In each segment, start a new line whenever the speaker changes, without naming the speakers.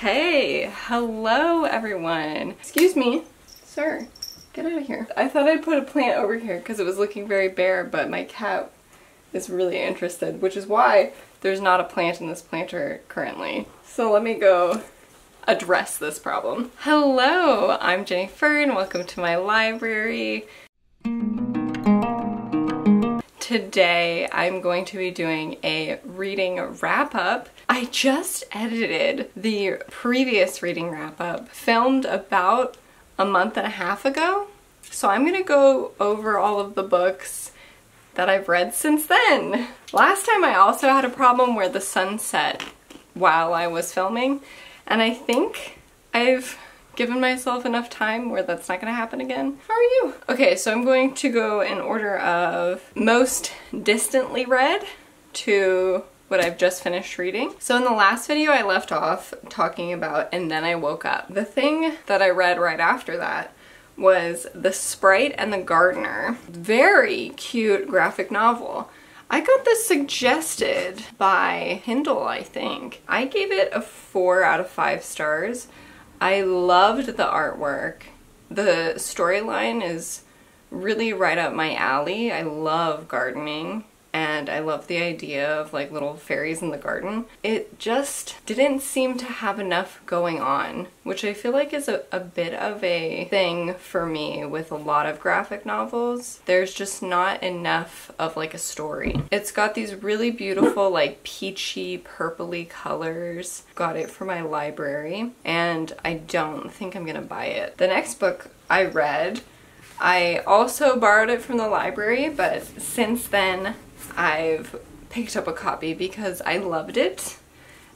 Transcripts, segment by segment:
Okay, hello everyone. Excuse me, sir, get out of here. I thought I'd put a plant over here because it was looking very bare, but my cat is really interested, which is why there's not a plant in this planter currently. So let me go address this problem. Hello, I'm Jennifer and welcome to my library. Today I'm going to be doing a reading wrap-up. I just edited the previous reading wrap-up, filmed about a month and a half ago. So I'm gonna go over all of the books that I've read since then. Last time I also had a problem where the sun set while I was filming, and I think I've given myself enough time where that's not gonna happen again. How are you? Okay, so I'm going to go in order of most distantly read to what I've just finished reading. So in the last video I left off talking about And Then I Woke Up. The thing that I read right after that was The Sprite and the Gardener. Very cute graphic novel. I got this suggested by Kindle, I think. I gave it a 4 out of 5 stars. I loved the artwork. The storyline is really right up my alley. I love gardening and I love the idea of like little fairies in the garden. It just didn't seem to have enough going on, which I feel like is a bit of a thing for me with a lot of graphic novels. There's just not enough of like a story. It's got these really beautiful like peachy purpley colors. Got it for my library and I don't think I'm gonna buy it. The next book I read, I also borrowed it from the library, but since then I've picked up a copy because I loved it,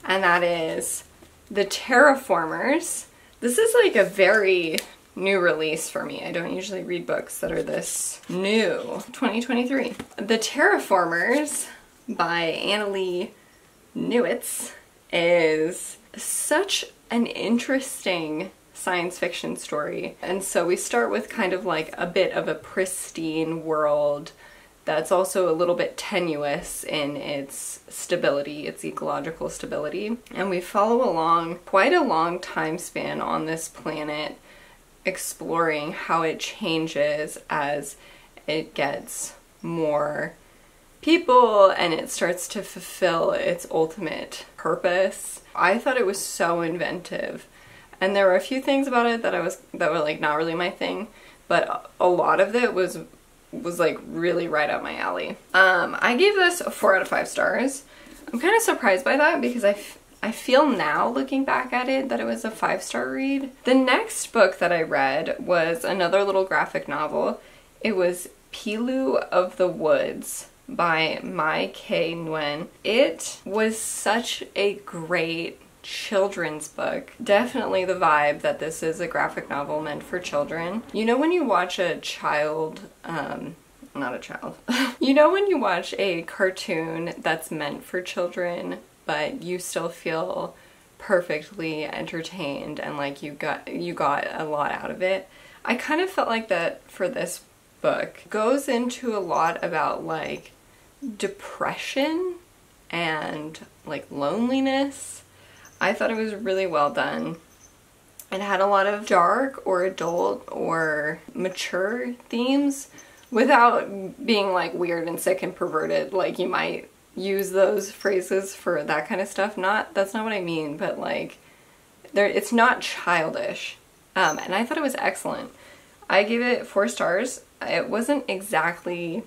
and that is The Terraformers. This is like a very new release for me. I don't usually read books that are this new. 2023. The Terraformers by Annalee Newitz is such an interesting science fiction story. And so we start with kind of like a bit of a pristine world that's also a little bit tenuous in its stability, its ecological stability. And we follow along quite a long time span on this planet, exploring how it changes as it gets more people and it starts to fulfill its ultimate purpose. I thought it was so inventive. And there were a few things about it that were like not really my thing, but a lot of it was like really right up my alley. I gave this a 4 out of 5 stars. I'm kind of surprised by that because I feel now looking back at it that it was a 5-star read. The next book that I read was another little graphic novel. It was Pilu of the Woods by Mai K. Nguyen. It was such a great children's book. Definitely the vibe that this is a graphic novel meant for children. You know when you watch a child, not a child. You know when you watch a cartoon that's meant for children, but you still feel perfectly entertained and like you got a lot out of it? I kind of felt like that for this book. It goes into a lot about like depression and like loneliness. I thought it was really well done. It had a lot of dark or adult or mature themes without being like weird and sick and perverted. Like you might use those phrases for that kind of stuff. That's not what I mean, but like it's not childish. And I thought it was excellent. I gave it 4 stars. It wasn't exactly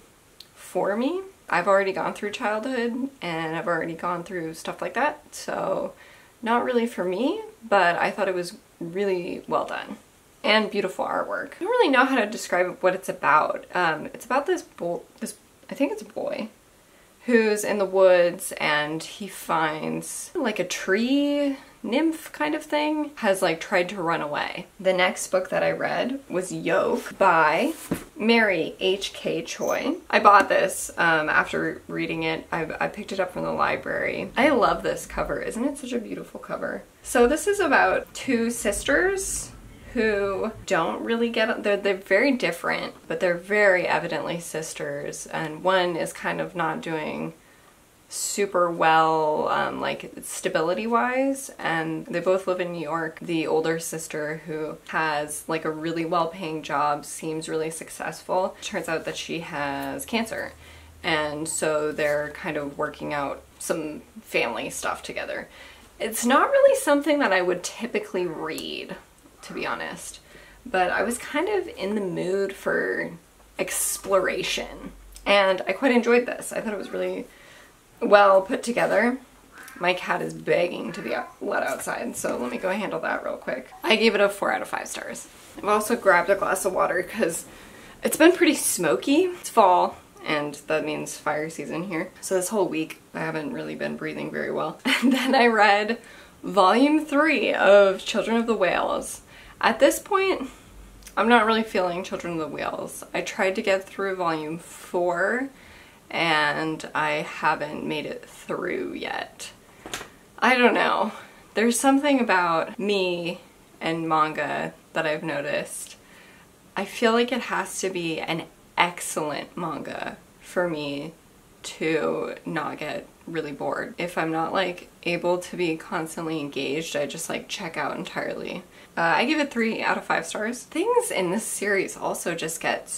for me. I've already gone through childhood and I've already gone through stuff like that, so not really for me, but I thought it was really well done. And beautiful artwork. I don't really know how to describe what it's about. It's about this I think it's a boy, who's in the woods and he finds like a tree nymph kind of thing, has like tried to run away. The next book that I read was Yolk by Mary H.K. Choi. I bought this after reading it. I picked it up from the library. I love this cover. Isn't it such a beautiful cover? So this is about 2 sisters who don't really get, they're very different, but they're very evidently sisters, and one is kind of not doing super well, like stability wise, and they both live in New York. The older sister, who has like a really well-paying job, seems really successful. Turns out that she has cancer, and so they're kind of working out some family stuff together. It's not really something that I would typically read, to be honest, but I was kind of in the mood for exploration, and I quite enjoyed this. I thought it was really well put together. My cat is begging to be let outside, so let me go handle that real quick. I gave it a 4 out of 5 stars. I've also grabbed a glass of water because it's been pretty smoky. It's fall, and that means fire season here. So this whole week I haven't really been breathing very well. And then I read volume 3 of Children of the Whales. At this point, I'm not really feeling Children of the Whales. I tried to get through volume 4, and I haven't made it through yet. I don't know. There's something about me and manga that I've noticed. I feel like it has to be an excellent manga for me to not get really bored. If I'm not like able to be constantly engaged, I just like check out entirely. I give it 3 out of 5 stars. Things in this series also just get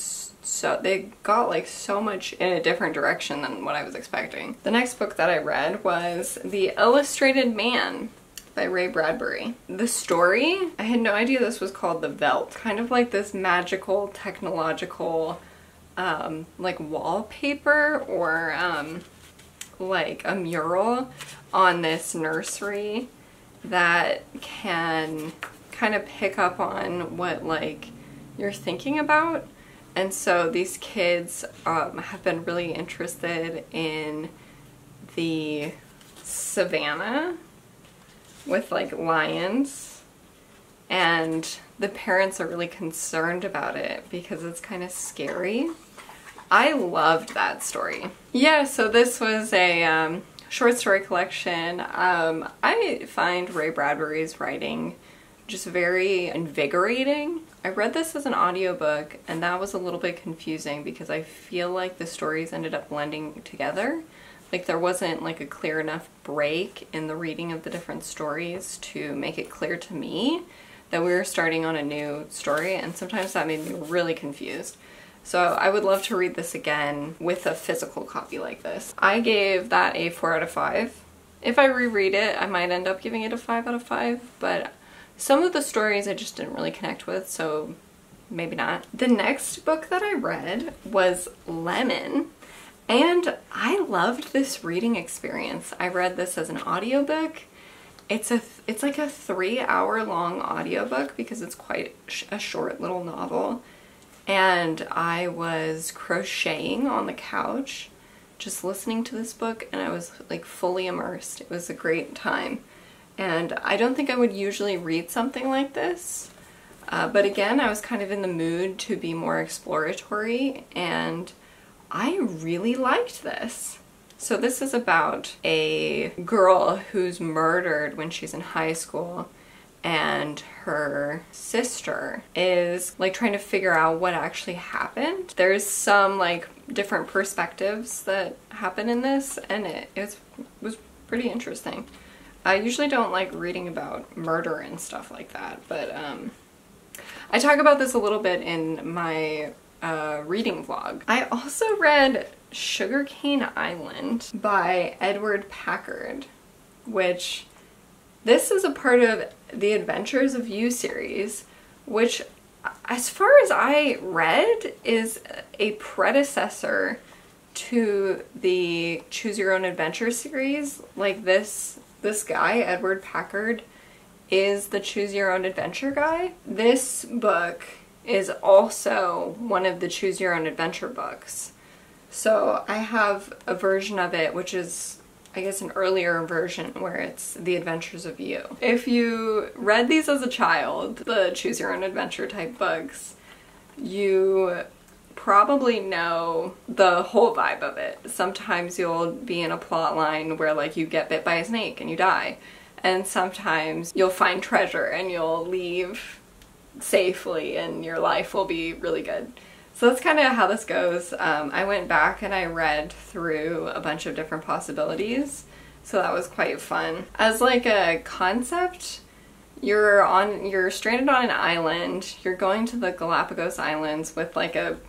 so they got like so much in a different direction than what I was expecting. The next book that I read was The Illustrated Man by Ray Bradbury. The story, I had no idea this was called The Veldt. Kind of like this magical, technological, like wallpaper or like a mural on this nursery that can kind of pick up on what like you're thinking about. And so these kids have been really interested in the savannah with like lions, and the parents are really concerned about it because it's kind of scary. I loved that story. Yeah, so this was a short story collection. I find Ray Bradbury's writing just very invigorating. I read this as an audiobook, and that was a little bit confusing because I feel like the stories ended up blending together. Like there wasn't like a clear enough break in the reading of the different stories to make it clear to me that we were starting on a new story, and sometimes that made me really confused. So I would love to read this again with a physical copy like this. I gave that a 4 out of 5. If I reread it, I might end up giving it a 5 out of 5, but some of the stories I just didn't really connect with, so maybe not. The next book that I read was Lemon, and I loved this reading experience. I read this as an audiobook. It's like a 3-hour long audiobook because it's quite a short little novel. And I was crocheting on the couch, just listening to this book, and I was like fully immersed. It was a great time. And I don't think I would usually read something like this, but again, I was kind of in the mood to be more exploratory, and I really liked this. So this is about a girl who's murdered when she's in high school, and her sister is like trying to figure out what actually happened. There's some like different perspectives that happen in this, and it was pretty interesting. I usually don't like reading about murder and stuff like that, but I talk about this a little bit in my reading vlog. I also read Sugarcane Island by Edward Packard, which this is a part of the Adventures of You series, which as far as I read is a predecessor to the Choose Your Own Adventure series. Like this guy, Edward Packard, is the Choose Your Own Adventure guy. This book is also one of the Choose Your Own Adventure books. So I have a version of it, which is, I guess, an earlier version where it's The Adventures of You. If you read these as a child, the Choose Your Own Adventure type books, you probably know the whole vibe of it. Sometimes you'll be in a plot line where like you get bit by a snake and you die, and sometimes you'll find treasure and you'll leave safely and your life will be really good. So that's kind of how this goes. I went back and I read through a bunch of different possibilities, so that was quite fun. As like a concept, you're stranded on an island, you're going to the Galapagos Islands with like a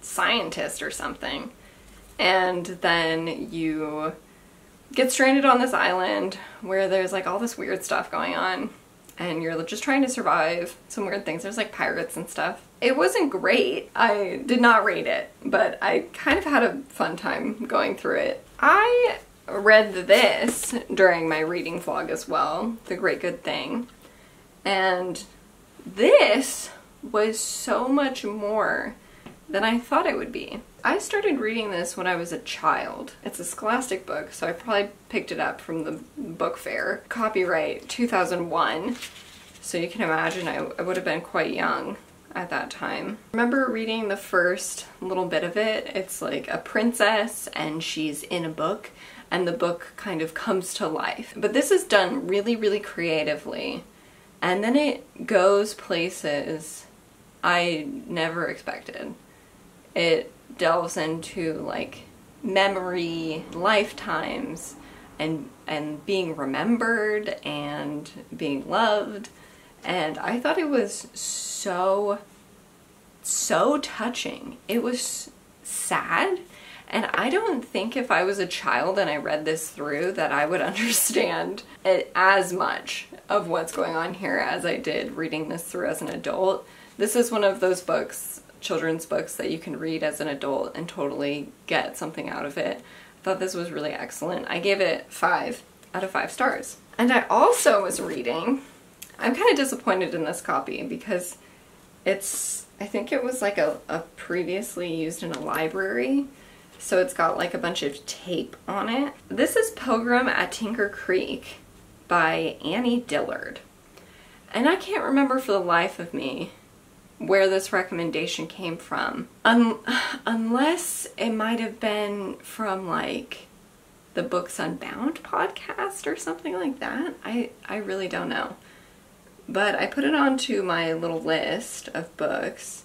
scientist or something, and then you get stranded on this island where there's like all this weird stuff going on, and you're just trying to survive some weird things. There's like pirates and stuff. It wasn't great. I did not rate it, but I kind of had a fun time going through it. I read this during my reading vlog as well, The Great Good Thing, and this was so much more than I thought it would be. I started reading this when I was a child. It's a Scholastic book, so I probably picked it up from the book fair. Copyright 2001, so you can imagine I would have been quite young at that time. I remember reading the first little bit of it. It's like a princess and she's in a book, and the book kind of comes to life. But this is done really, really creatively, and then it goes places I never expected. It delves into like memory, lifetimes, and being remembered and being loved, and I thought it was so touching. It was sad, and I don't think if I was a child and I read this through that I would understand it as much of what's going on here as I did reading this through as an adult. This is one of those books, children's books, that you can read as an adult and totally get something out of it. I thought this was really excellent. I gave it 5 out of 5 stars. And I also was reading, I'm kind of disappointed in this copy because I think it was like a previously used in a library, so it's got like a bunch of tape on it. This is Pilgrim at Tinker Creek by Annie Dillard. And I can't remember for the life of me where this recommendation came from. Unless it might have been from like the Books Unbound podcast or something like that. I really don't know. But I put it onto my little list of books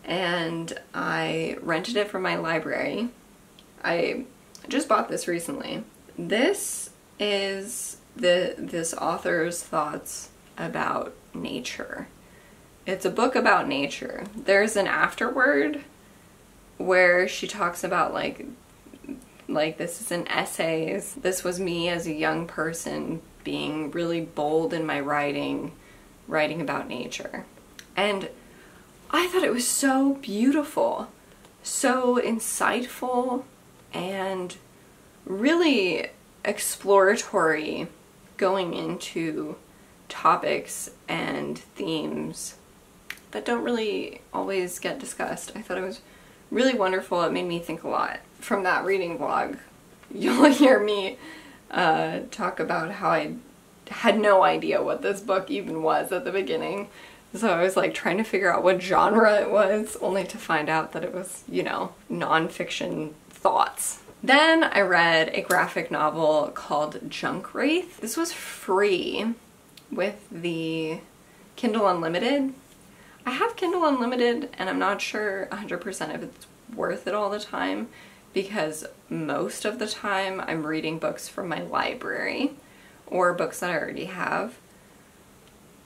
and I rented it from my library. I just bought this recently. This is this author's thoughts about nature. It's a book about nature. There's an afterword where she talks about like this is in essays. This was me as a young person being really bold in my writing about nature. And I thought it was so beautiful, so insightful, and really exploratory, going into topics and themes that don't really always get discussed. I thought it was really wonderful. It made me think a lot. From that reading vlog, you'll hear me talk about how I had no idea what this book even was at the beginning. So I was like trying to figure out what genre it was, only to find out that it was, you know, nonfiction thoughts. Then I read a graphic novel called Junkwraith. This was free with the Kindle Unlimited. I have Kindle Unlimited and I'm not sure 100% if it's worth it all the time, because most of the time I'm reading books from my library or books that I already have.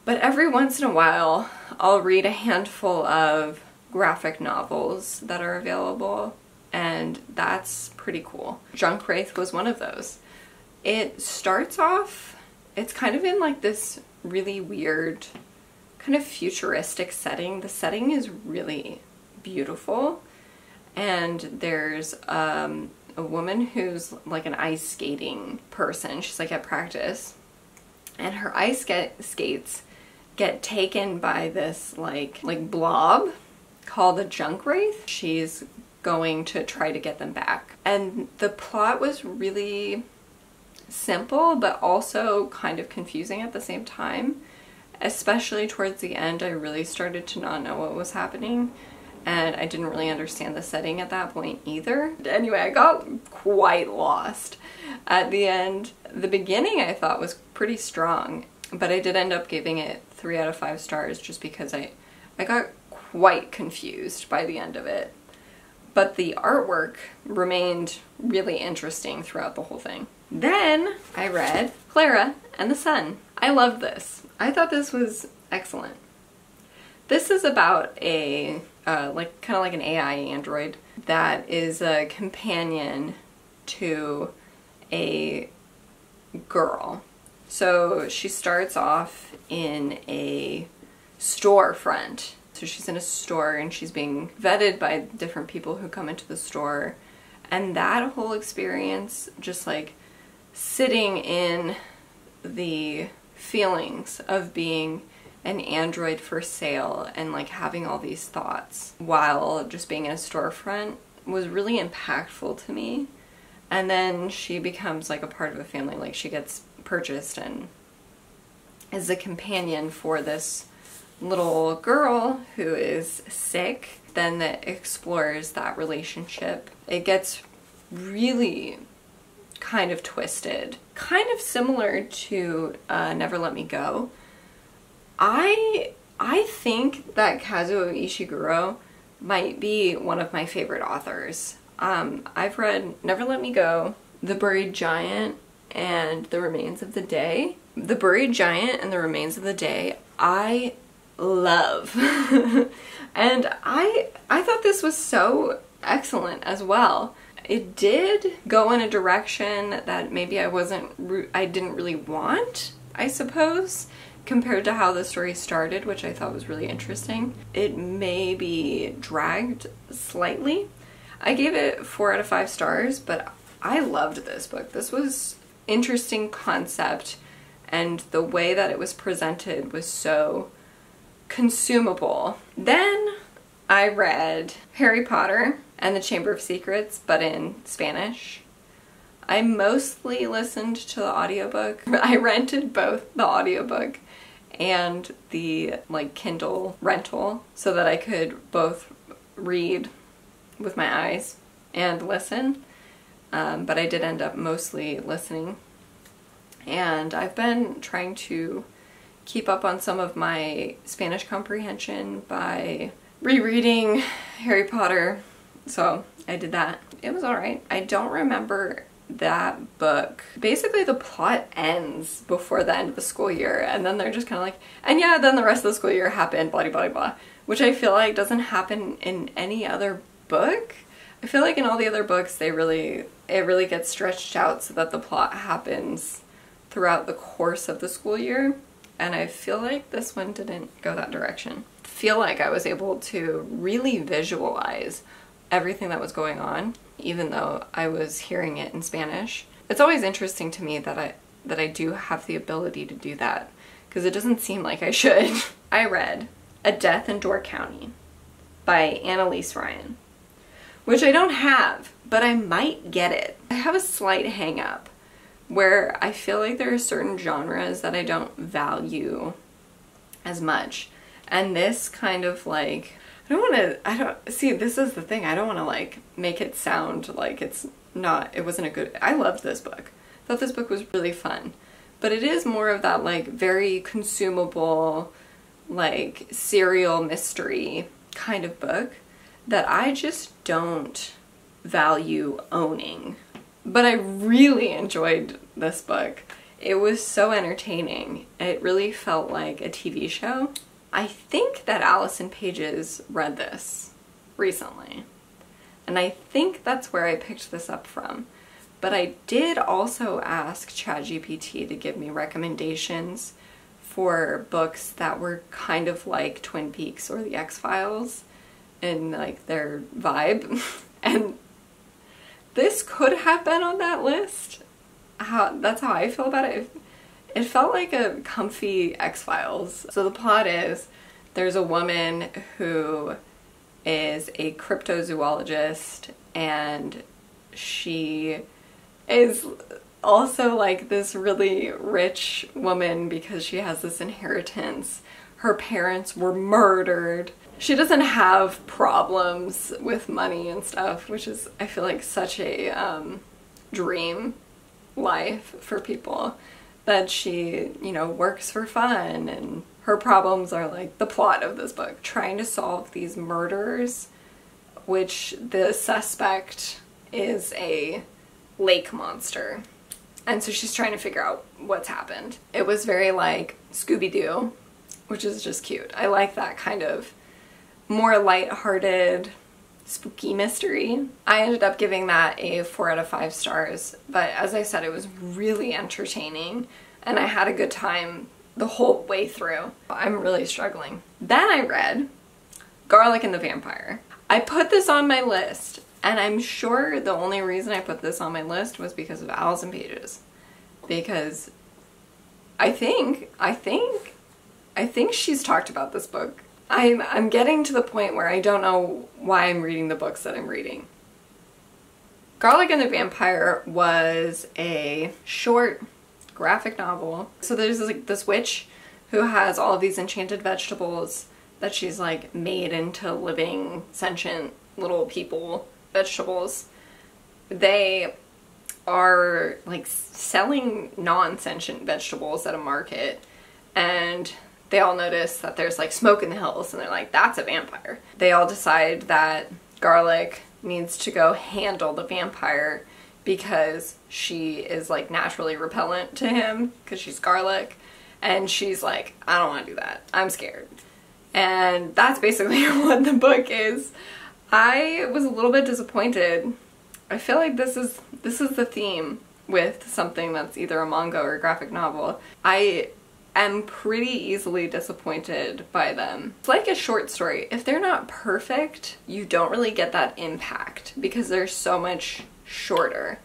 But every once in a while I'll read a handful of graphic novels that are available, and that's pretty cool. Junkwraith was one of those. It starts off, it's kind of in like this really weird kind of futuristic setting. The setting is really beautiful, and there's a woman who's like an ice skating person. She's like at practice, and her ice skates get taken by this like blob called a Junkwraith. She's going to try to get them back. And the plot was really simple, but also kind of confusing at the same time. Especially towards the end, I really started to not know what was happening, and I didn't really understand the setting at that point either. Anyway, I got quite lost at the end. The beginning I thought was pretty strong, but I did end up giving it 3 out of 5 stars just because I got quite confused by the end of it. But the artwork remained really interesting throughout the whole thing. Then I read Klara and the Sun. I loved this. I thought this was excellent. This is about a, kind of like an AI android that is a companion to a girl. So she starts off in a storefront. So she's in a store and she's being vetted by different people who come into the store. And that whole experience, just like sitting in the feelings of being an android for sale and like having all these thoughts while just being in a storefront, was really impactful to me. And then she becomes like a part of a family, like she gets purchased and is a companion for this little girl who is sick. Then that explores that relationship. It gets really kind of twisted, kind of similar to Never Let Me Go. I think that Kazuo Ishiguro might be one of my favorite authors. I've read Never Let Me Go, The Buried Giant, and The Remains of the Day. The Buried Giant and The Remains of the Day I love. And I thought this was so excellent as well. It did go in a direction that maybe I didn't really want, I suppose, compared to how the story started, which I thought was really interesting. It maybe dragged slightly. I gave it 4 out of 5 stars, but I loved this book. This was interesting concept, and the way that it was presented was so consumable. Then I read Harry Potter and the Chamber of Secrets, but in Spanish. I mostly listened to the audiobook. I rented both the audiobook and the Kindle rental so that I could both read with my eyes and listen. But I did end up mostly listening. And I've been trying to keep up on some of my Spanish comprehension by rereading Harry Potter. So I did that. It was alright. I don't remember that book. Basically the plot ends before the end of the school year, and then they're just kind of like, and yeah, then the rest of the school year happened, blah blah blah, which I feel like doesn't happen in any other book. I feel like in all the other books it really gets stretched out so that the plot happens throughout the course of the school year, and I feel like this one didn't go that direction. I feel like I was able to really visualize everything that was going on, even though I was hearing it in Spanish. It's always interesting to me that I do have the ability to do that, because it doesn't seem like I should. I read A Death in Door County by Annalise Ryan, which I don't have, but I might get it. I have a slight hang up where I feel like there are certain genres that I don't value as much, and this kind of like, see, this is the thing, I don't want to like make it sound like it wasn't a good, I loved this book. I thought this book was really fun, but it is more of that like very consumable, like serial mystery kind of book that I just don't value owning. But I really enjoyed this book. It was so entertaining. It really felt like a TV show. I think that Allison Pages read this recently, and I think that's where I picked this up from. But I did also ask ChatGPT to give me recommendations for books that were kind of like Twin Peaks or The X-Files in like their vibe. And this could have been on that list. That's how I feel about it. It felt like a comfy X-Files. So the plot is, there's a woman who is a cryptozoologist, and she is also like this really rich woman because she has this inheritance. Her parents were murdered. She doesn't have problems with money and stuff, which is, I feel like, such a dream life for people. that she, you know, works for fun, and her problems are like the plot of this book, trying to solve these murders, which the suspect is a lake monster. And so she's trying to figure out what's happened. It was very like Scooby-Doo, which is just cute. I like that kind of more light-hearted, spooky mystery. I ended up giving that a 4 out of 5 stars, but as I said, it was really entertaining and I had a good time the whole way through. I'm really struggling. Then I read Garlic and the Vampire. I put this on my list, and I'm sure the only reason I put this on my list was because of Allison Pages. Because I think she's talked about this book. I'm getting to the point where I don't know why I'm reading the books that I'm reading. Garlic and the Vampire was a short graphic novel. So there's this witch who has all of these enchanted vegetables that she's like made into living, sentient little people vegetables. They are like selling non-sentient vegetables at a market, and they all notice that there's like smoke in the hills, and they're like, that's a vampire. They all decide that Garlic needs to go handle the vampire because she is like naturally repellent to him because she's garlic, and she's like, I don't want to do that, I'm scared. And that's basically what the book is. I was a little bit disappointed. I feel like this is the theme with something that's either a manga or a graphic novel. I am pretty easily disappointed by them. It's like a short story. If they're not perfect, you don't really get that impact because they're so much shorter.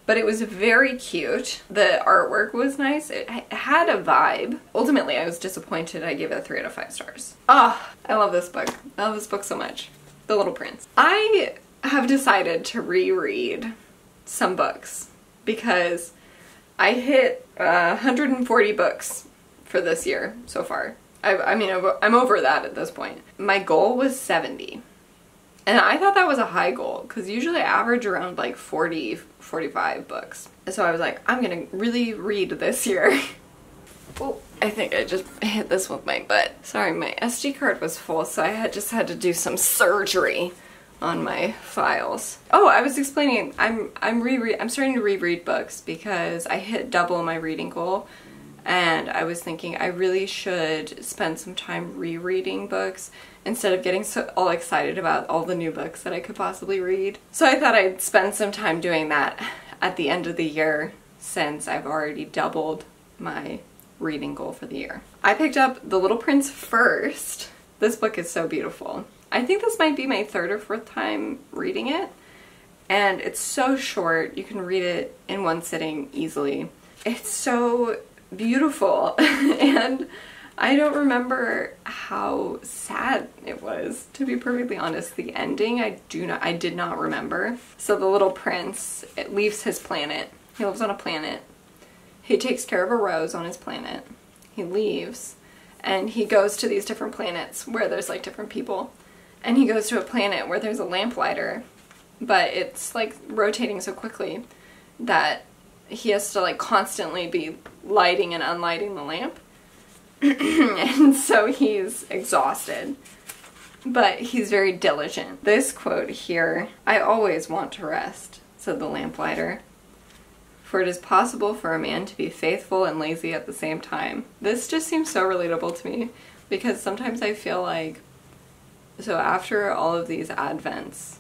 But it was very cute. The artwork was nice. It had a vibe. Ultimately, I was disappointed. I gave it a 3 out of 5 stars. Ah, I love this book. I love this book so much. The Little Prince. I have decided to reread some books because I hit 140 books for this year so far. I mean, I'm over that at this point. My goal was 70. And I thought that was a high goal because usually I average around like 40, 45 books. So I was like, I'm gonna really read this year. Oh, I think I just hit this with my butt. Sorry, my SD card was full, so I just had to do some surgery on my files. Oh, I was explaining, I'm starting to reread books because I hit double my reading goal. And I was thinking I really should spend some time rereading books instead of getting all excited about all the new books that I could possibly read. So I thought I'd spend some time doing that at the end of the year since I've already doubled my reading goal for the year. I picked up The Little Prince first. This book is so beautiful. I think this might be my 3rd or 4th time reading it, and it's so short. You can read it in one sitting easily. It's so beautiful and I don't remember how sad it was, to be perfectly honest. The ending I did not remember. So the little prince, it leaves his planet. He lives on a planet. He takes care of a rose on his planet. He leaves and he goes to these different planets where there's like different people, and he goes to a planet where there's a lamplighter, but it's like rotating so quickly that he has to like constantly be lighting and unlighting the lamp. And so he's exhausted, but he's very diligent. This quote here, "I always want to rest," said the lamplighter, "for it is possible for a man to be faithful and lazy at the same time." This just seems so relatable to me because sometimes I feel like, so after all of these advents,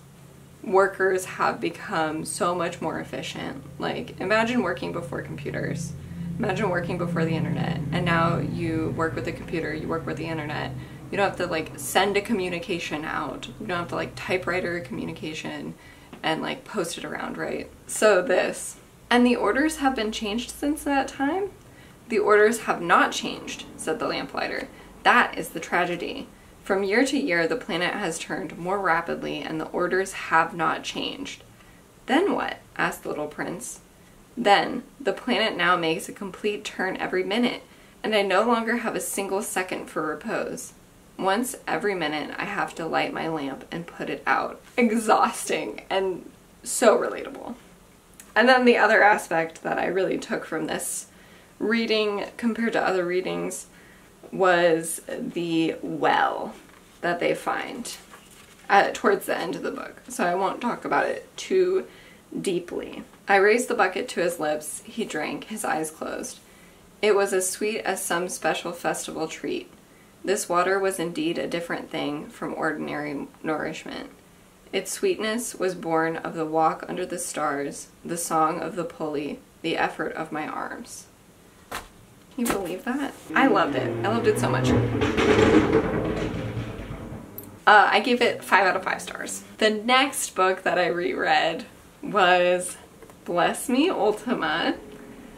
workers have become so much more efficient. Like, imagine working before computers. Imagine working before the internet, and now you work with the computer, you work with the internet. You don't have to like send a communication out. You don't have to like typewriter a communication and like post it around, right? So this. "And the orders have been changed since that time?" "The orders have not changed," said the lamplighter. "That is the tragedy. From year to year, the planet has turned more rapidly and the orders have not changed." "Then what?" asked the little prince. "Then, the planet now makes a complete turn every minute, and I no longer have a single second for repose. Once every minute, I have to light my lamp and put it out." Exhausting and so relatable. And then the other aspect that I really took from this reading compared to other readings was the well that they find towards the end of the book. So I won't talk about it too deeply. I raised the bucket to his lips. He drank, his eyes closed. It was as sweet as some special festival treat. This water was indeed a different thing from ordinary nourishment. Its sweetness was born of the walk under the stars, the song of the pulley, the effort of my arms. Can you believe that? I loved it. I loved it so much. I gave it 5 out of 5 stars. The next book that I reread was Bless Me, Ultima,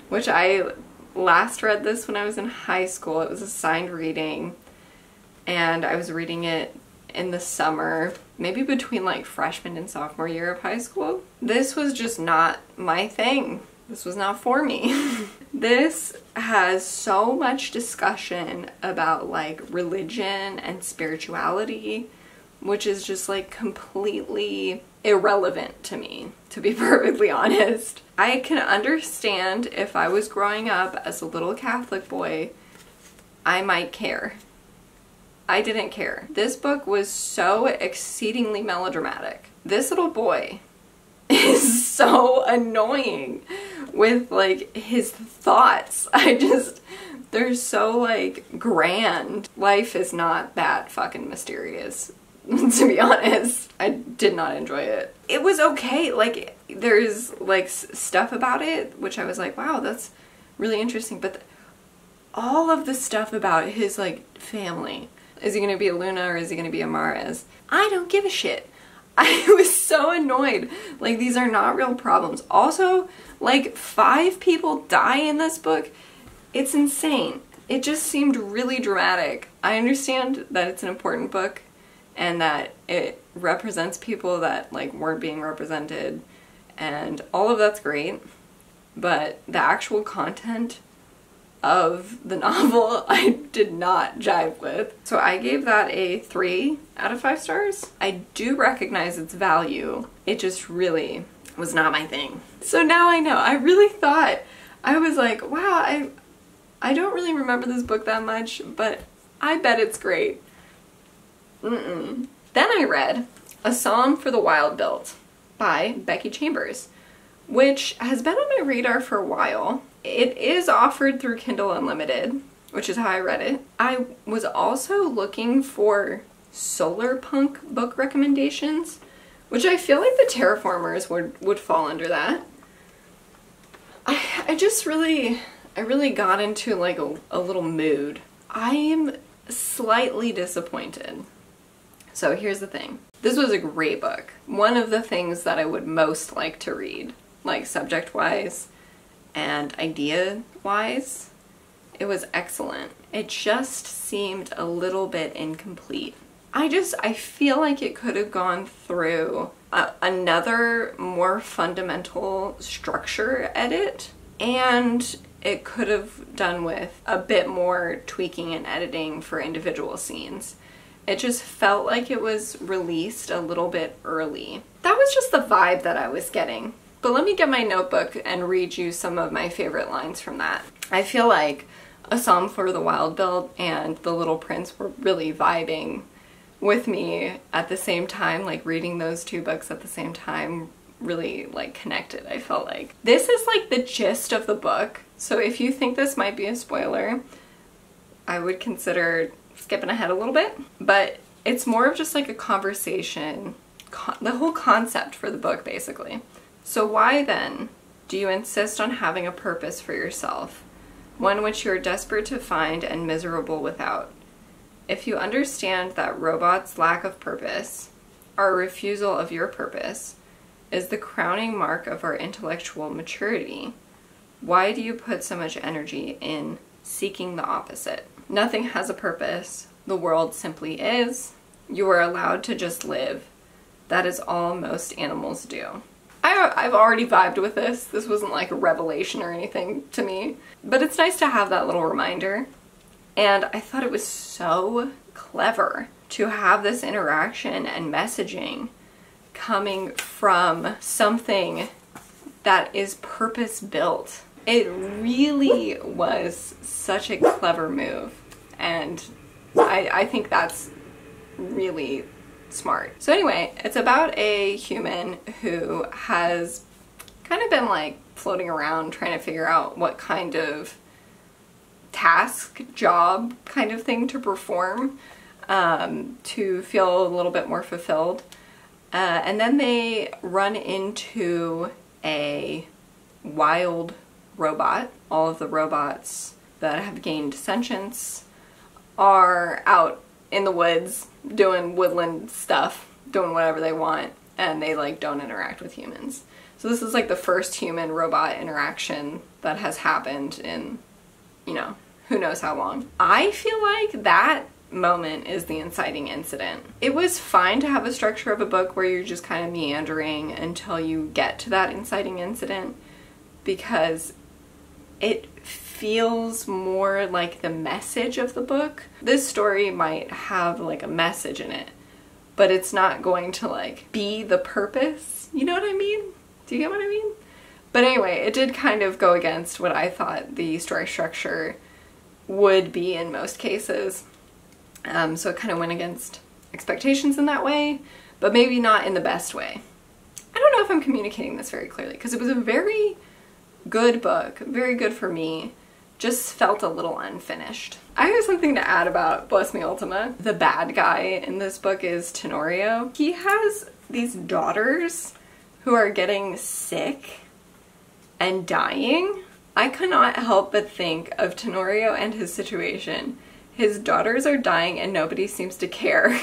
which I last read this when I was in high school. It was a signed reading, and I was reading it in the summer, maybe between like freshman and sophomore year of high school. This was just not my thing. This was not for me. This has so much discussion about like religion and spirituality, which is just like completely irrelevant to me, to be perfectly honest. I can understand if I was growing up as a little Catholic boy, I might care. I didn't care. This book was so exceedingly melodramatic. This little boy is so annoying with like his thoughts. They're so like grand. Life is not that fucking mysterious, to be honest. I did not enjoy it. It was okay. Like there's like stuff about it which I was like, wow, that's really interesting. But all of the stuff about his like family, is he gonna be a Luna or is he gonna be a Maris? I don't give a shit. I was so annoyed. Like, these are not real problems. Also, like 5 people die in this book. It's insane. It just seemed really dramatic. I understand that it's an important book and that it represents people that like weren't being represented, and all of that's great, but the actual content of the novel I did not jive with. So I gave that a 3 out of 5 stars. I do recognize its value. It just really was not my thing. So now I know. I really thought, I was like, wow, I don't really remember this book that much, but I bet it's great. Then I read A Psalm for the Wild Built by Becky Chambers, which has been on my radar for a while. It is offered through Kindle Unlimited, which is how I read it. I was also looking for solar punk book recommendations, which I feel like the Terraformers would fall under that. I really got into like a little mood. I am slightly disappointed. So here's the thing. This was a great book. One of the things that I would most like to read, like subject-wise and idea-wise. It was excellent. It just seemed a little bit incomplete. I feel like it could have gone through another more fundamental structure edit, and it could have done with a bit more tweaking and editing for individual scenes. It just felt like it was released a little bit early. That was just the vibe that I was getting. But let me get my notebook and read you some of my favorite lines from that. I feel like A Psalm for the Wild Built and The Little Prince were really vibing with me at the same time. Like reading those 2 books at the same time really like connected, I felt like. This is like the gist of the book. So if you think this might be a spoiler, I would consider skipping ahead a little bit. But it's more of just like a conversation, the whole concept for the book basically. So why then do you insist on having a purpose for yourself, one which you are desperate to find and miserable without? If you understand that robots' lack of purpose, our refusal of your purpose, is the crowning mark of our intellectual maturity, why do you put so much energy in seeking the opposite? Nothing has a purpose. The world simply is. You are allowed to just live. That is all most animals do. I've already vibed with this. This wasn't like a revelation or anything to me, but it's nice to have that little reminder. And I thought it was so clever to have this interaction and messaging coming from something that is purpose-built. It really was such a clever move, and I think that's really smart. So anyway, it's about a human who has kind of been like floating around trying to figure out what kind of task, job kind of thing to perform to feel a little bit more fulfilled. And then they run into a wild robot. All of the robots that have gained sentience are out in the woods doing woodland stuff, doing whatever they want, and they like don't interact with humans. So this is like the first human robot interaction that has happened in, you know, who knows how long. I feel like that moment is the inciting incident. It was fine to have a structure of a book where you're just kind of meandering until you get to that inciting incident, because it feels more like the message of the book. This story might have like a message in it, but it's not going to like be the purpose. You know what I mean? Do you get what I mean? But anyway, it did kind of go against what I thought the story structure would be in most cases. So it kind of went against expectations in that way, but maybe not in the best way. I don't know if I'm communicating this very clearly, because it was a very good book, very good for me, just felt a little unfinished. I have something to add about Bless Me Ultima. The bad guy in this book is Tenorio. He has these daughters who are getting sick and dying. I cannot help but think of Tenorio and his situation. His daughters are dying and nobody seems to care.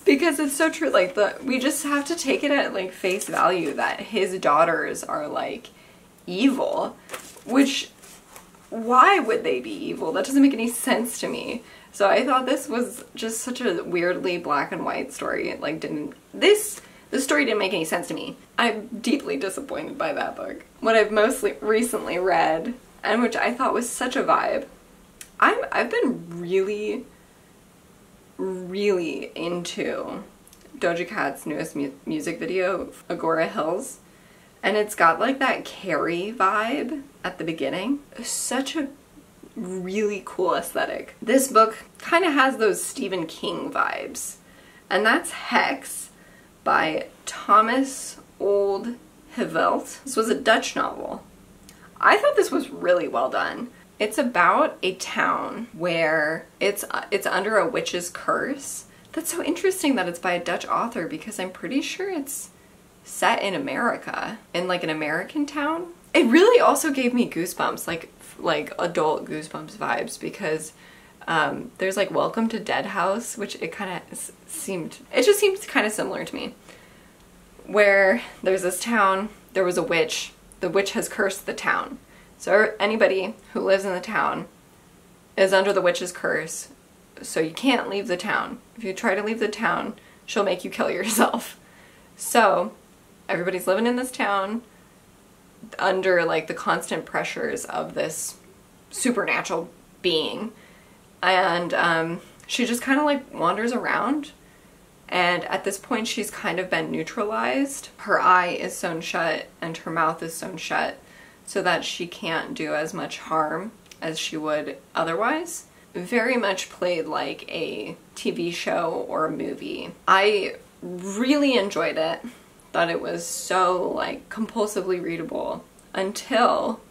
Because it's so true, like we just have to take it at like face value that his daughters are like evil, which, why would they be evil? That doesn't make any sense to me. So I thought this was just such a weirdly black and white story. Like this story didn't make any sense to me. I'm deeply disappointed by that book. What I've mostly recently read, and which I thought was such a vibe, I've been really into Doja Cat's newest music video, Agora Hills, and it's got like that Carrie vibe at the beginning. Such a really cool aesthetic. This book kind of has those Stephen King vibes, and that's Hex by Thomas Oldhevelt. This was a Dutch novel. I thought this was really well done. It's about a town where it's under a witch's curse. That's so interesting that it's by a Dutch author, because I'm pretty sure it's set in America, in like an American town. It really also gave me goosebumps, like adult goosebumps vibes, because there's like Welcome to Dead House, which it just seemed kind of similar to me, where there's this town, there was a witch, the witch has cursed the town. So anybody who lives in the town is under the witch's curse, so you can't leave the town. If you try to leave the town, she'll make you kill yourself. So everybody's living in this town under like the constant pressures of this supernatural being. And she just kind of like wanders around. And at this point she's kind of been neutralized. Her eye is sewn shut and her mouth is sewn shut, so that she can't do as much harm as she would otherwise. Very much played like a TV show or a movie. I really enjoyed it. Thought it was so like compulsively readable until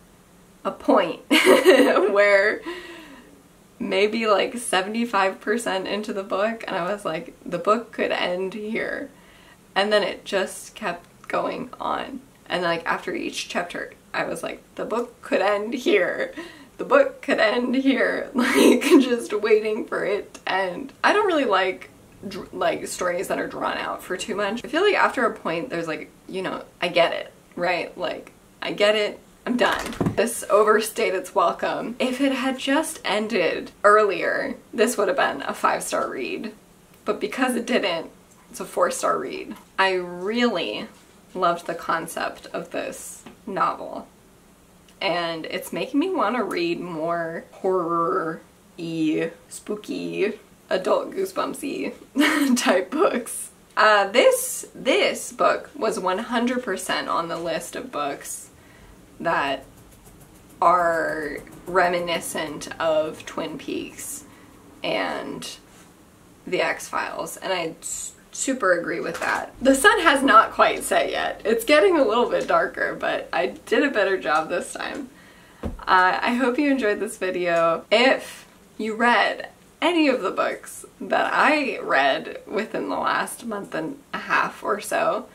a point where maybe like 75% into the book, and I was like, the book could end here. And then it just kept going on. And like after each chapter, I was like, the book could end here. The book could end here. Like, just waiting for it to end. I don't really like stories that are drawn out for too much. I feel like after a point, there's like, you know, I get it, right? Like, I get it. I'm done. This overstayed its welcome. If it had just ended earlier, this would have been a 5-star read. But because it didn't, it's a 4-star read. I really loved the concept of this novel, and it's making me want to read more horror-y, spooky, adult goosebumpsy type books. This book was 100% on the list of books that are reminiscent of Twin Peaks and the X-Files, and I super agree with that. The sun has not quite set yet. It's getting a little bit darker, but I did a better job this time. I hope you enjoyed this video. If you read any of the books that I read within the last month and a half or so,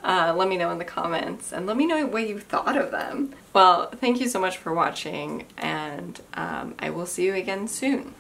let me know in the comments and let me know what you thought of them. Well, thank you so much for watching, and I will see you again soon.